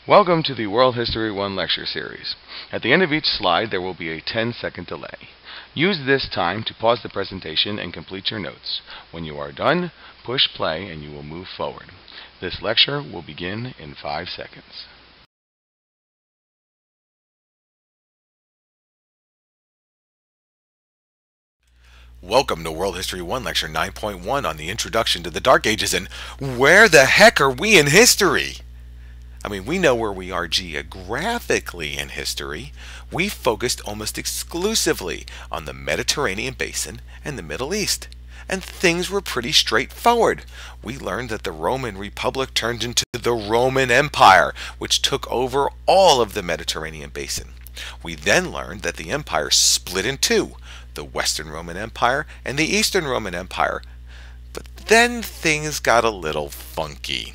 Welcome to the World History 1 lecture series. At the end of each slide there will be a 10-second delay. Use this time to pause the presentation and complete your notes. When you are done, push play and you will move forward. This lecture will begin in 5 seconds. Welcome to World History 1 Lecture 9.1 on the Introduction to the Dark Ages. And where the heck are we in history? I mean, we know where we are geographically in history. We focused almost exclusively on the Mediterranean basin and the Middle East. And things were pretty straightforward. We learned that the Roman Republic turned into the Roman Empire, which took over all of the Mediterranean basin. We then learned that the empire split in two, the Western Roman Empire and the Eastern Roman Empire. But then things got a little funky.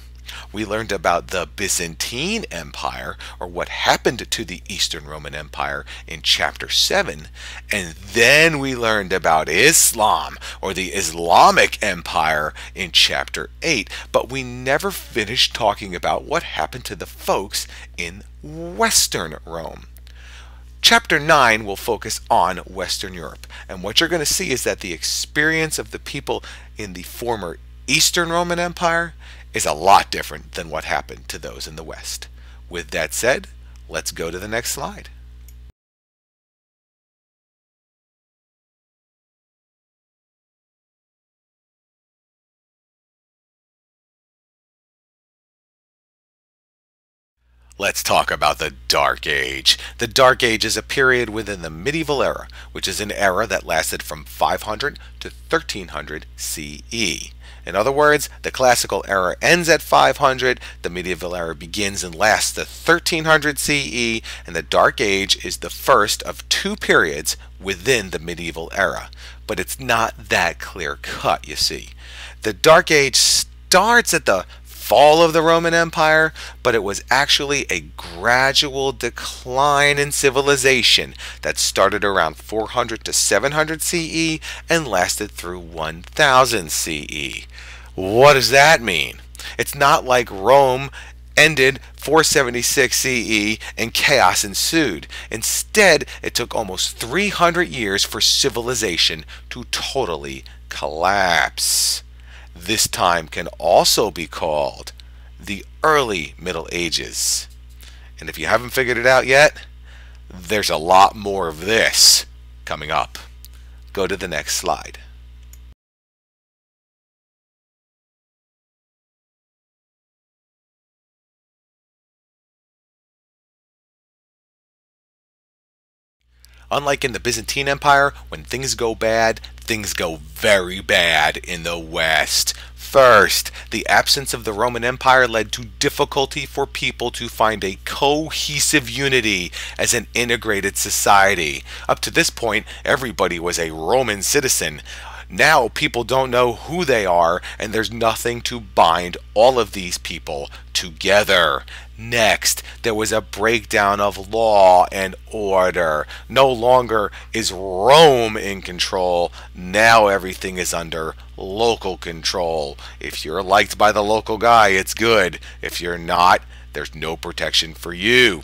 We learned about the Byzantine Empire, or what happened to the Eastern Roman Empire, in Chapter 7. And then we learned about Islam, or the Islamic Empire, in Chapter 8. But we never finished talking about what happened to the folks in Western Rome. Chapter 9 will focus on Western Europe. And what you're going to see is that the experience of the people in the former Eastern Roman Empire is a lot different than what happened to those in the West. With that said, let's go to the next slide. Let's talk about the Dark Age. The Dark Age is a period within the medieval era, which is an era that lasted from 500 to 1300 CE. In other words, the classical era ends at 500, the medieval era begins and lasts to 1300 CE, and the Dark Age is the first of two periods within the medieval era. But it's not that clear-cut, you see. The Dark Age starts at the fall of the Roman Empire, but it was actually a gradual decline in civilization that started around 400 to 700 CE and lasted through 1000 CE. What does that mean? It's not like Rome ended 476 CE and chaos ensued. Instead, it took almost 300 years for civilization to totally collapse. This time can also be called the early Middle Ages. And if you haven't figured it out yet, there's a lot more of this coming up. Go to the next slide. Unlike in the Byzantine Empire, when things go bad, things go very bad in the West. First, the absence of the Roman Empire led to difficulty for people to find a cohesive unity as an integrated society. Up to this point, everybody was a Roman citizen. Now people don't know who they are, and there's nothing to bind all of these people together. Next, there was a breakdown of law and order. No longer is Rome in control. Now everything is under local control. If you're liked by the local guy, it's good. If you're not, there's no protection for you.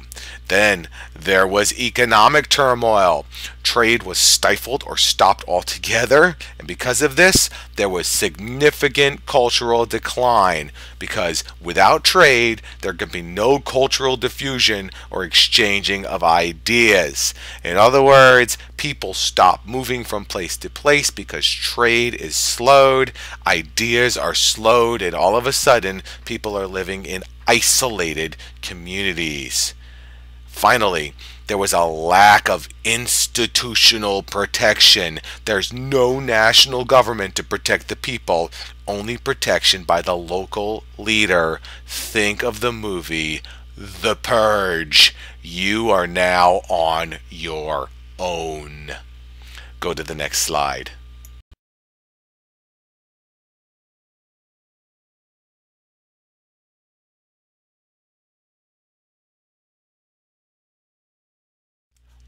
Then there was economic turmoil. Trade was stifled or stopped altogether, and because of this, there was significant cultural decline, because without trade, there can be no cultural diffusion or exchanging of ideas. In other words, people stop moving from place to place because trade is slowed, ideas are slowed, and all of a sudden, people are living in isolated communities. Finally, there was a lack of institutional protection. There's no national government to protect the people, only protection by the local leader. Think of the movie The Purge. You are now on your own. Go to the next slide.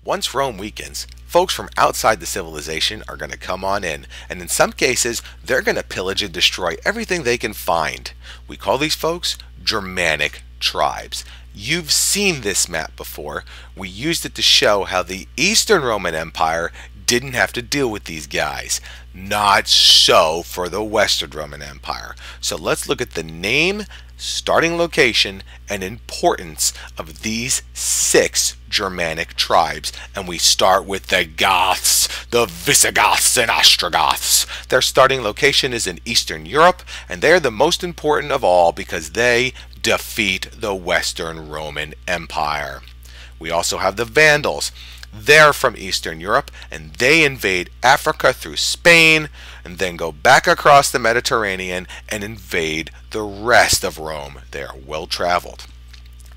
Once Rome weakens, folks from outside the civilization are going to come on in, and in some cases, they're going to pillage and destroy everything they can find. We call these folks Germanic tribes. You've seen this map before. We used it to show how the Eastern Roman Empire didn't have to deal with these guys. Not so for the Western Roman Empire. So let's look at the name, starting location, and importance of these 6 Germanic tribes. And we start with the Goths, the Visigoths and Ostrogoths. Their starting location is in Eastern Europe, and they're the most important of all because they defeat the Western Roman Empire. We also have the Vandals. They're from Eastern Europe, and they invade Africa through Spain and then go back across the Mediterranean and invade the rest of Rome. They are well traveled.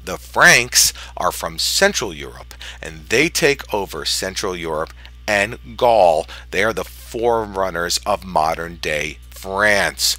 The Franks are from Central Europe, and they take over Central Europe and Gaul. They are the forerunners of modern day France.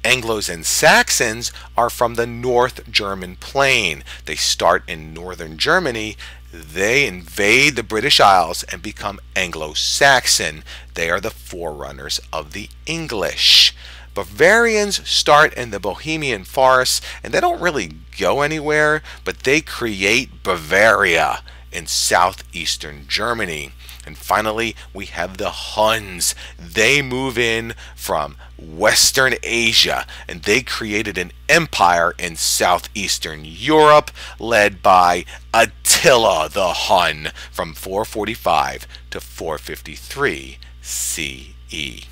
Anglos and Saxons are from the North German plain. They start in northern Germany. They invade the British Isles and become Anglo-Saxon. They are the forerunners of the English. Bavarians start in the Bohemian forests, and they don't really go anywhere, but they create Bavaria in southeastern Germany. And finally, we have the Huns. They move in from Western Asia, and they created an empire in southeastern Europe led by Attila the Hun from 445 to 453 CE.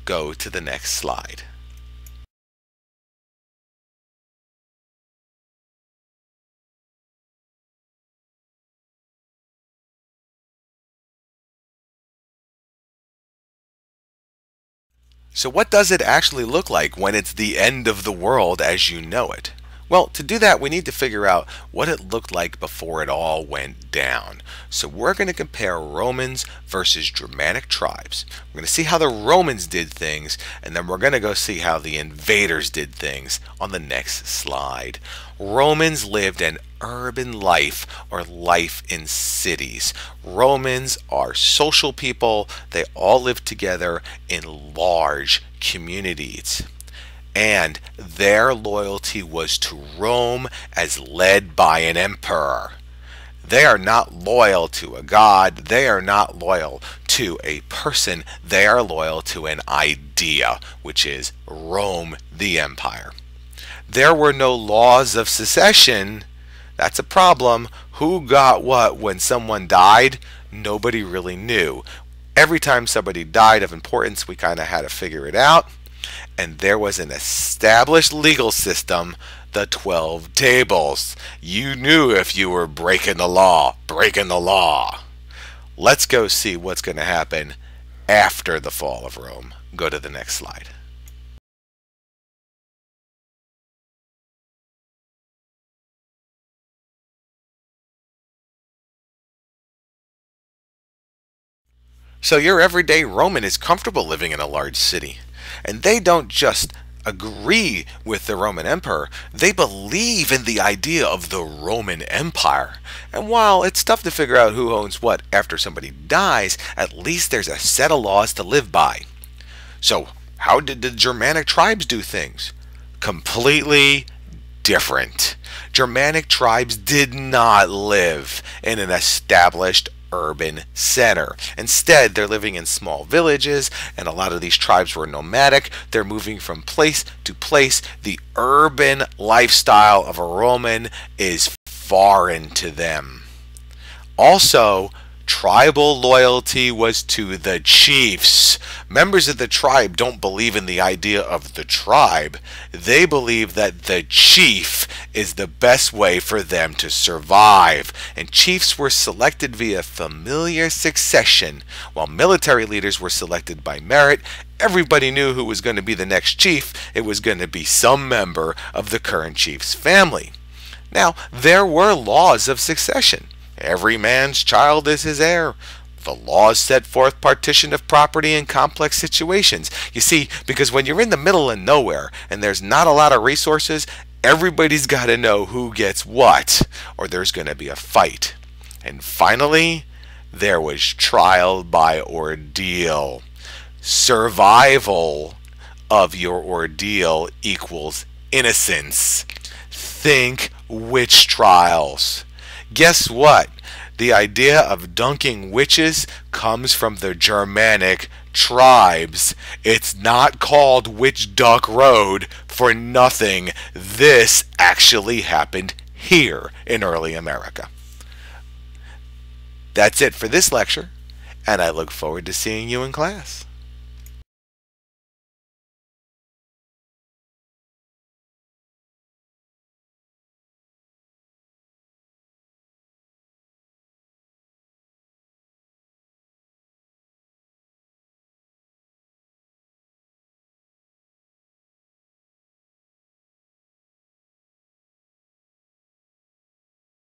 Go to the next slide. So what does it actually look like when it's the end of the world as you know it? Well, to do that, we need to figure out what it looked like before it all went down. So we're going to compare Romans versus Germanic tribes. We're going to see how the Romans did things, and then we're going to go see how the invaders did things on the next slide. Romans lived an urban life, or life in cities. Romans are social people. They all live together in large communities. And their loyalty was to Rome as led by an emperor. They are not loyal to a god. They are not loyal to a person. They are loyal to an idea, which is Rome, the empire. There were no laws of succession. That's a problem. Who got what when someone died? Nobody really knew. Every time somebody died of importance, we kind of had to figure it out. And there was an established legal system, the 12 tables. You knew if you were breaking the law, breaking the law. Let's go see what's going to happen after the fall of Rome. Go to the next slide. So your everyday Roman is comfortable living in a large city. And they don't just agree with the Roman Emperor, they believe in the idea of the Roman Empire. And while it's tough to figure out who owns what after somebody dies, at least there's a set of laws to live by. So how did the Germanic tribes do things? Completely different. Germanic tribes did not live in an established urban center. Instead, they're living in small villages, and a lot of these tribes were nomadic. They're moving from place to place. The urban lifestyle of a Roman is foreign to them. Also, tribal loyalty was to the chiefs. Members of the tribe don't believe in the idea of the tribe. They believe that the chief is the best way for them to survive. And chiefs were selected via familiar succession, while military leaders were selected by merit. Everybody knew who was going to be the next chief. It was going to be some member of the current chief's family. Now, there were laws of succession. Every man's child is his heir. The laws set forth partition of property in complex situations. You see, because when you're in the middle of nowhere and there's not a lot of resources, everybody's got to know who gets what, or there's going to be a fight. And finally, there was trial by ordeal. Survival of your ordeal equals innocence. Think witch trials. Guess what? The idea of dunking witches comes from the Germanic tribes. It's not called Witch Duck Road for nothing. This actually happened here in early America. That's it for this lecture, and I look forward to seeing you in class.